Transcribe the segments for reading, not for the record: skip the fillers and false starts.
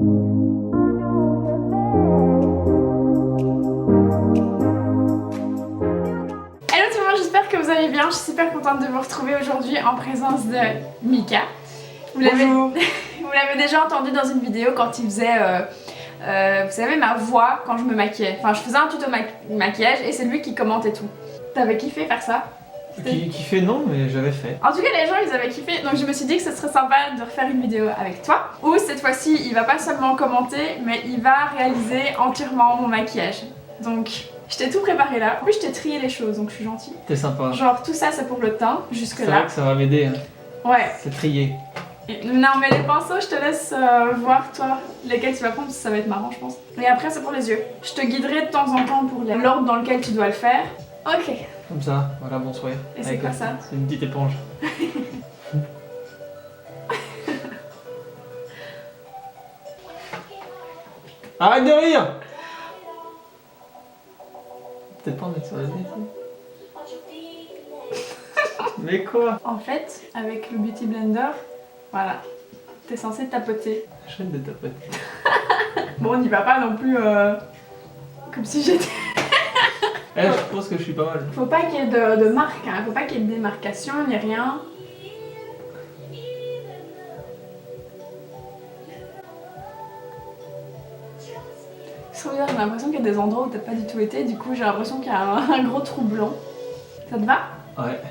Hello tout le monde, j'espère que vous allez bien. Je suis super contente de vous retrouver aujourd'hui en présence de Mika. Vous l'avez déjà entendu dans une vidéo quand il faisait, vous savez, ma voix quand je me maquillais. Enfin, je faisais un tuto maquillage et c'est lui qui commentait tout. T'avais kiffé faire ça? Kiffé non, mais j'avais fait. En tout cas, les gens ils avaient kiffé, donc je me suis dit que ce serait sympa de refaire une vidéo avec toi. Où cette fois-ci, il va pas seulement commenter, mais il va réaliser entièrement mon maquillage. Donc, je t'ai tout préparé là. En plus, je t'ai trié les choses, donc je suis gentille. T'es sympa. Genre, tout ça, c'est pour le teint, jusque C'est là. vrai que ça va m'aider. Hein. Ouais. C'est trié. Non, mais les pinceaux, je te laisse voir, toi, lesquels tu vas prendre, parce que ça va être marrant, je pense. Et après, c'est pour les yeux. Je te guiderai de temps en temps pour l'ordre dans lequel tu dois le faire. Ok. Comme ça, voilà, bonsoir. Et c'est quoi ça? C'est une petite éponge. Arrête de rire! Peut-être pas en mettre sur la tête. Mais quoi? En fait, avec le Beauty Blender, voilà, t'es censé tapoter. J'arrête de tapoter. Bon, on n'y va pas non plus comme si j'étais... Eh, je pense que je suis pas mal. Faut pas qu'il y ait de marque, hein. Faut pas qu'il y ait de démarcation, ni rien. C'est trop bizarre, j'ai l'impression qu'il y a des endroits où t'as pas du tout été, du coup j'ai l'impression qu'il y a un gros trou blanc. Ça te va? Ouais.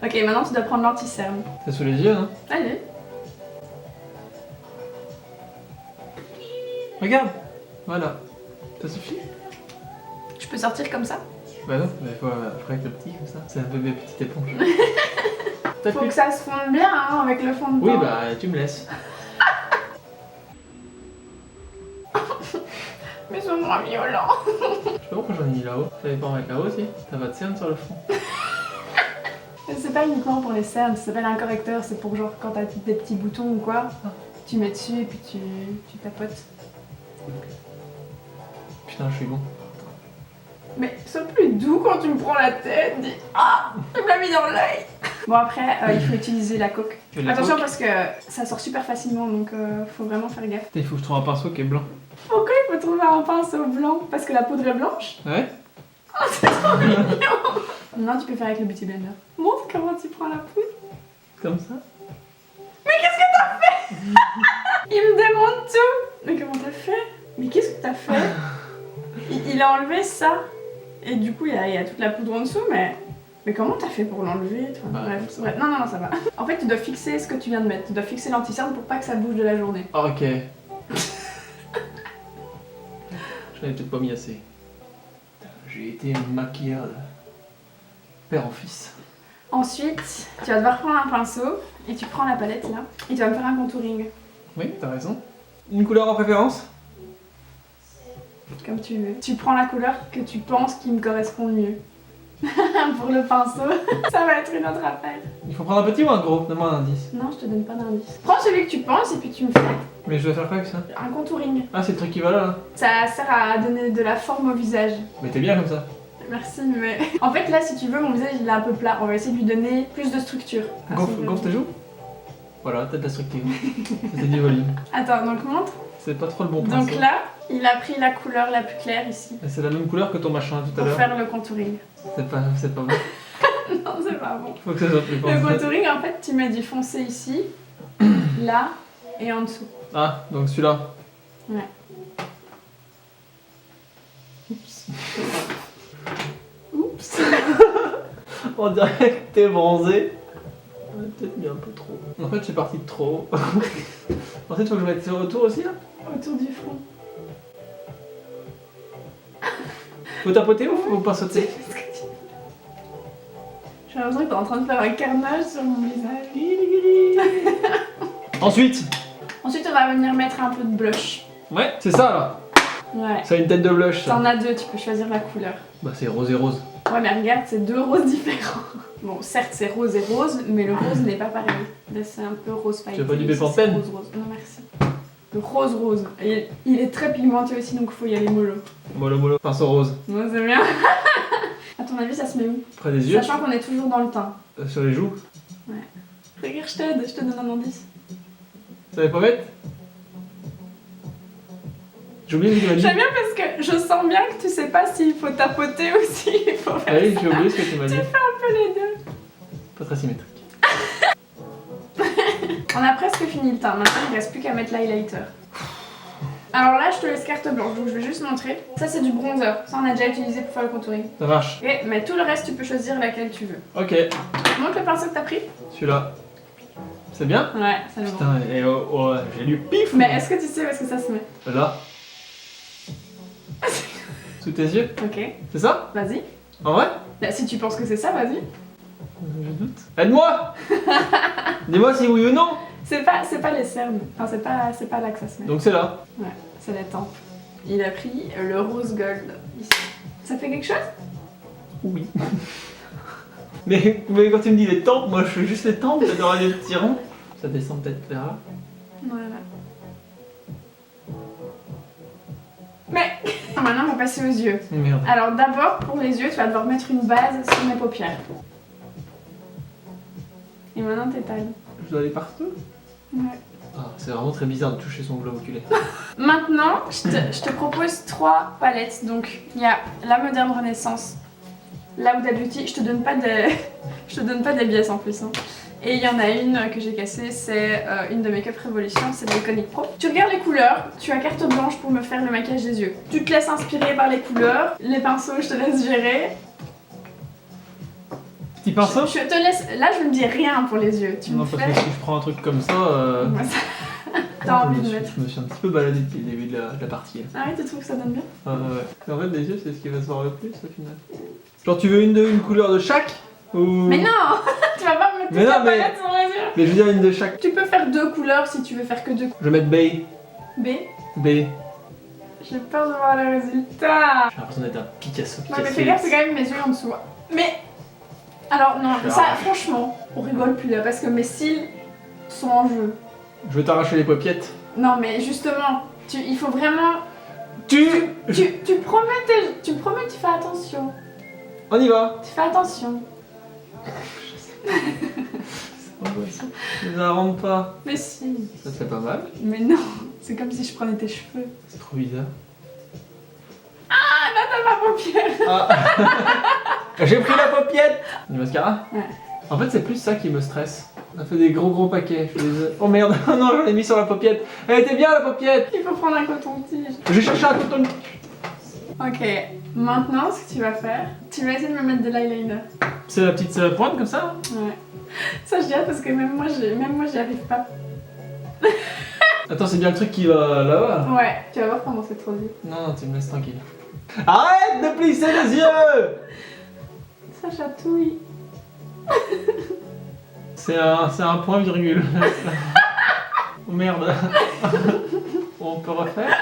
Ok, maintenant tu dois prendre l'anti-cerne. C'est sous les yeux, hein? Allez. Regarde! Voilà. Ça suffit? Je peux sortir comme ça? Bah non, mais faut avec le petit comme ça. C'est un peu mes petites éponges. Faut que ça se fonde bien hein, avec le fond de teint. Oui, bah tu me laisses. Mais c'est moins violent. Je sais pas pourquoi j'en ai mis là-haut. Fallait pas en mettre là-haut aussi. T'as pas de cerne sur le front. C'est pas uniquement pour les cernes, ça s'appelle un correcteur, c'est pour genre quand t'as des petits boutons ou quoi, tu mets dessus et puis tu tapotes. Putain, je suis bon. Mais sois plus doux quand tu me prends la tête, dis ah, tu me l'as mis dans l'œil. Bon après, il faut utiliser la coque. Attention parce que ça sort super facilement donc faut vraiment faire gaffe. Il faut que je trouve un pinceau qui est blanc. Pourquoi il faut trouver un pinceau blanc? Parce que la poudre est blanche? Ouais. Oh c'est trop mignon. Non, tu peux faire avec le Beauty Blender. Montre comment tu prends la poudre. Comme ça. Mais qu'est-ce que t'as fait? Il me demande tout. Mais comment t'as fait? Mais qu'est-ce que t'as fait? Il a enlevé ça. Et du coup, il y a toute la poudre en dessous, mais comment t'as fait pour l'enlever toi? Bah, Bref. Non, ça va. En fait, tu dois fixer ce que tu viens de mettre. Tu dois fixer l'anti-cerne pour pas que ça bouge de la journée. Ah, ok. J'en avais peut-être pas mis assez. J'ai été maquilleur de père en fils. Ensuite, tu vas devoir prendre un pinceau et tu prends la palette là. Et tu vas me faire un contouring. Oui, t'as raison. Une couleur en préférence? Comme tu veux. Tu prends la couleur que tu penses qui me correspond le mieux. Pour le pinceau, ça va être une autre affaire. Il faut prendre un petit ou un gros? Donne-moi un indice. Non, je te donne pas d'indice. Prends celui que tu penses et puis tu me fais Mais je dois faire quoi avec ça? un contouring. Ah, c'est le truc qui va là. Ça sert à donner de la forme au visage. Mais t'es bien comme ça. Merci, mais... En fait, là, si tu veux, mon visage, il est un peu plat. On va essayer de lui donner plus de structure. Gonfle tes joues? Voilà, t'as de la structure. C'était du volume. Attends, donc montre. C'est pas trop le bon pinceau. Donc là, il a pris la couleur la plus claire ici. Et c'est la même couleur que ton machin tout à Pour l'heure. faire le contouring. C'est pas bon. Non, c'est pas bon. Faut que ça soit plus Le foncé. contouring, en fait, tu mets du foncé ici, là et en dessous. Ah, donc celui-là. Ouais. Oups. Oups. On dirait que t'es bronzé. On a peut-être mis un peu trop. En fait, je suis parti de trop. Ensuite, faut que je mette sur autour aussi là. Autour du front. Faut tapoter ou faut pas sauter? J'ai l'impression que t'es en train de faire un carnage sur mon visage. Ensuite. Ensuite, on va venir mettre un peu de blush. Ouais, c'est ça là. Ouais. Ça a une tête de blush ça. T'en as deux, tu peux choisir la couleur. Bah c'est rose et rose. Ouais, mais regarde, c'est deux roses différents. Bon, certes, c'est rose et rose, mais le rose n'est pas pareil. Là, c'est un peu rose pailleté. Tu veux pas du Ici, Bepanthen? c'est rose. Non, merci. Le rose. Et il est très pigmenté aussi, donc faut y aller mollo. Mollo, pinceau rose. Ouais, c'est bien. À ton avis, ça se met où? Près des yeux. Sachant qu'on est toujours dans le teint. Sur les joues. Ouais. Regarde, je te donne un indice. Ça va pas mettre? J'ai oublié ce que tu m'as dit. J'aime bien parce que je sens bien que tu sais pas s'il faut tapoter ou s'il faut faire Ah oui, ça. j'ai oublié ce que tu m'as dit. Tu fais un peu les deux. Pas très symétrique. On a presque fini le teint, maintenant il ne reste plus qu'à mettre l'highlighter. Alors là je te laisse carte blanche, donc je vais juste montrer. Ça c'est du bronzer, ça on a déjà utilisé pour faire le contouring. Ça marche. Ok, mais tout le reste tu peux choisir laquelle tu veux. Ok, Montre le pinceau que t'as pris. celui-là. C'est bien? Ouais, ça le Putain, et oh, j'ai lu pif! Mais est-ce que tu sais où est-ce que ça se met? Là. Sous tes yeux? Ok, C'est ça? vas-y. En vrai? Bah, si tu penses que c'est ça, vas-y. Je doute. Aide-moi! Dis-moi si oui ou non! C'est pas les cernes, enfin c'est pas là que ça se met. Donc c'est là. Ouais, c'est la tempe. Il a pris le rose gold ici. Ça fait quelque chose? Oui. mais quand tu me dis les tempes, moi je fais juste les tempes, j'adore les petits ronds. Ça descend peut-être vers là. Voilà. Mais maintenant on va passer aux yeux. Merde. Alors d'abord pour les yeux, tu vas devoir mettre une base sur mes paupières. Et maintenant t'étales. Je dois aller partout? Ouais. Ah, c'est vraiment très bizarre de toucher son globe oculaire. Maintenant, je te propose 3 palettes. Donc il y a la Moderne Renaissance, la Huda Beauty. Je te donne pas des biaises en plus. Hein. Et il y en a une que j'ai cassée, c'est une de Make Up Revolution, c'est de l'Iconic Pro. Tu regardes les couleurs, tu as carte blanche pour me faire le maquillage des yeux. Tu te laisses inspirer par les couleurs, les pinceaux je te laisse gérer. Petit pinceau? Je te laisse, là je ne dis rien pour les yeux, tu Non, me parce fais... que si je prends un truc comme ça. Ouais, ça- T'as envie de mettre. Je me suis un petit peu baladé depuis le début de la partie. Ah oui, tu trouves que ça donne bien? Ouais. En fait, les yeux, c'est ce qui va se voir le plus au final. Genre, tu veux une couleur de chaque? Ou... Mais non. Tu vas pas me mettre Mais toute non, la mais- palette sur les yeux. Mais je veux dire une de chaque. Tu peux faire 2 couleurs si tu veux faire que 2 Je vais mettre B. B. B. J'ai peur de voir le résultat. J'ai l'impression d'être un Picasso. Non mais fais gaffe, c'est quand même mes yeux en dessous. Mais... Alors non, ça franchement, on rigole plus là parce que mes cils sont en jeu. Je vais t'arracher les paupiètes. Non mais justement, il faut vraiment... Tu promets, tu fais attention. On y va. Tu fais attention. C'est angoissant. Ne la rentre pas. Mais si. Ça te fait pas mal. Mais non, c'est comme si je prenais tes cheveux. C'est trop bizarre. Ah là t'as ma paupière. Ah. J'ai pris la paupiette. Du mascara? Ouais. En fait, c'est plus ça qui me stresse. On a fait des gros paquets. Je les ai... Oh merde, non, j'en ai mis sur la paupiette. Elle était bien la paupiette. Il faut prendre un coton-tige. J'ai cherché un coton. Ok, maintenant ce que tu vas faire, tu vas essayer de me mettre de l'eyeliner. C'est la petite pointe comme ça? Ouais. Ça je dirais parce que même moi j'y arrive pas. Attends, c'est bien le truc qui va là-bas? Ouais, tu vas voir comment c'est trop dur. Non, tu me laisses tranquille. Arrête de plisser les yeux! Ça chatouille. C'est un point virgule. Oh merde. On peut refaire?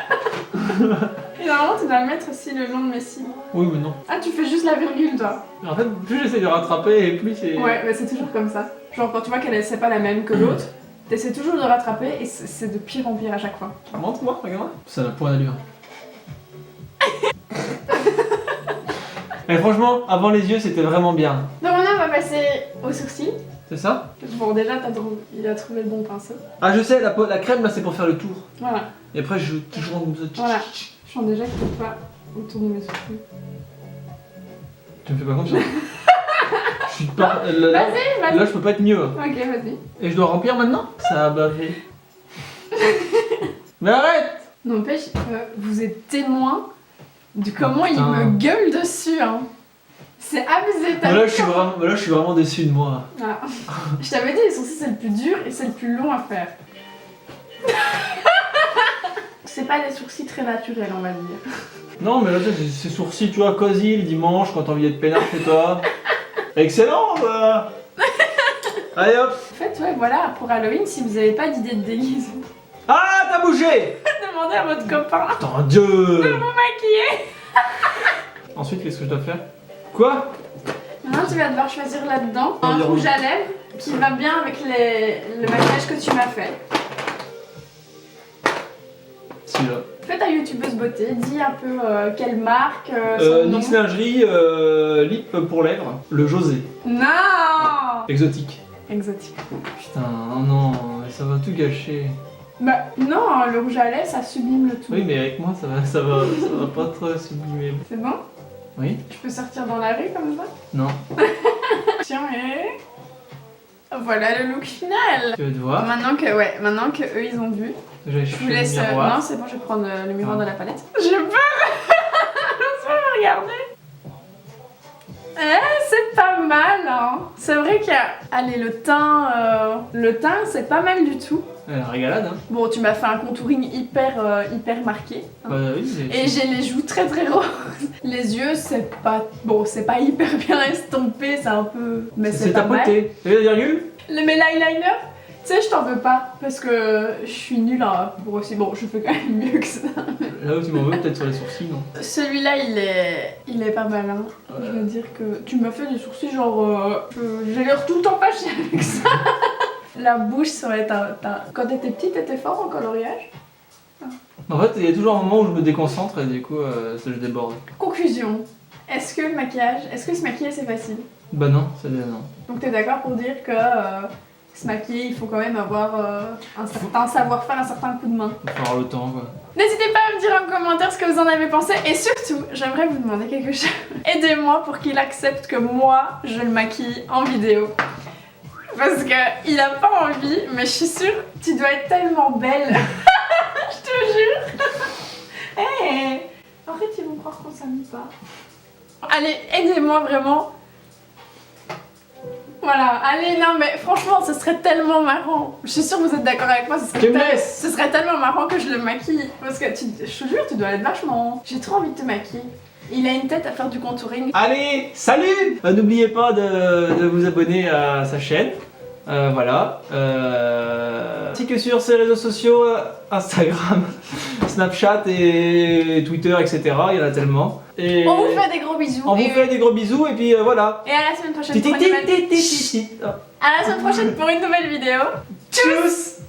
Et normalement tu dois le mettre aussi le long de mes cils. Oui mais non. Ah tu fais juste la virgule toi. En fait, plus j'essaie de rattraper et plus c'est... Ouais, mais c'est toujours comme ça. Genre quand tu vois qu'elle c'est pas la même que l'autre, t'essaies toujours de rattraper et c'est de pire en pire à chaque fois. Montre-moi, regarde. Ça n'a point d'allure. Et franchement, avant les yeux, c'était vraiment bien. Donc maintenant on va passer aux sourcils. C'est ça? Bon déjà il a trouvé le bon pinceau. Ah je sais, la crème là c'est pour faire le tour. Voilà. Et après je toujours comme ça. Voilà. Je sens déjà qu'il faut pas autour de mes sourcils. Tu me fais pas confiance. Je suis pas... Là, Vas-y. là je peux pas être mieux. Ok, vas-y. Et je dois remplir maintenant? Ça a bavé. Mais arrête! N'empêche, vous êtes témoin de comment il putain. me gueule dessus. Hein. C'est abusé. Mais là, je suis vraiment déçu de moi. Ah. Je t'avais dit, les sourcils c'est le plus dur et c'est le plus long à faire. C'est pas des sourcils très naturels, on va dire. Non mais là c'est ces sourcils, tu vois, cosy le dimanche quand t'as envie d'être peinard chez toi. Excellent ça. Allez hop. En fait, ouais, voilà, pour Halloween, si vous avez pas d'idée de déguisement, Ah t'as bougé. demandez à votre copain Attends Dieu. de vous maquiller. Ensuite qu'est-ce que je dois faire? Quoi? Maintenant, tu vas devoir choisir là-dedans un Environ. rouge à lèvres qui va bien avec le maquillage que tu m'as fait. Celui-là. Fais ta youtubeuse beauté, dis un peu quelle marque, son nom. Nix Lingerie, lip pour lèvres, le José. Non. Exotique. Exotique. Putain, oh non, ça va tout gâcher. Bah non, le rouge à lèvres ça sublime le tout. Oui, mais avec moi ça va pas trop sublimer. C'est bon? Oui? Je peux sortir dans la rue comme ça? Non. Tiens, et... Voilà le look final. Tu veux te voir? Maintenant que eux ils ont vu, je vous laisse... Non, c'est bon, je vais prendre le miroir de la palette. J'ai peur. J'ose pas me regarder. C'est pas mal, hein. C'est vrai qu'il y a... Allez, le teint, c'est pas mal du tout. La régalade, hein. Bon, tu m'as fait un contouring hyper marqué. Hein. Bah oui, Et j'ai les joues très roses. Les yeux, c'est pas... Bon, c'est pas hyper bien estompé, c'est un peu... Mais c'est pas mal. tapoté. T'as vu la virgule? Mais l'eyeliner, tu sais, je t'en veux pas. Parce que je suis nulle pour aussi... Bon, je fais quand même mieux que ça. Là où tu m'en veux, peut-être sur les sourcils, non? Celui-là, il est pas mal, hein. Je veux dire que tu m'as fait des sourcils genre... j'ai l'air tout le temps fâchée avec ça. La bouche, ça va être Quand t'étais petite, t'étais fort en coloriage? En fait, il y a toujours un moment où je me déconcentre et du coup, je déborde. Conclusion. Est-ce que se maquiller, c'est facile? Bah non, c'est bien non. Donc t'es d'accord pour dire que se maquiller, il faut quand même avoir un certain savoir-faire, un certain coup de main. Faut avoir le temps, quoi. N'hésitez pas à me dire en commentaire ce que vous en avez pensé et surtout, j'aimerais vous demander quelque chose. Aidez-moi pour qu'il accepte que moi, je le maquille en vidéo. Parce que il a pas envie, mais je suis sûre, tu dois être tellement belle. Je te jure. Hey, en fait, ils vont croire qu'on s'amuse pas. Allez, aidez-moi vraiment. Voilà, allez, non mais franchement, ce serait tellement marrant. Je suis sûre que vous êtes d'accord avec moi, ce serait tellement marrant que je le maquille. Parce que je te jure, tu dois être vachement... J'ai trop envie de te maquiller. Il a une tête à faire du contouring. Allez, salut! N'oubliez pas de vous abonner à sa chaîne. Voilà. Ainsi que sur ses réseaux sociaux, Instagram, Snapchat et Twitter, etc. Il y en a tellement. Et on vous fait des gros bisous. On vous fait des gros bisous et puis voilà. Et à la semaine prochaine pour une nouvelle... À la semaine prochaine pour une nouvelle vidéo. Tchuss.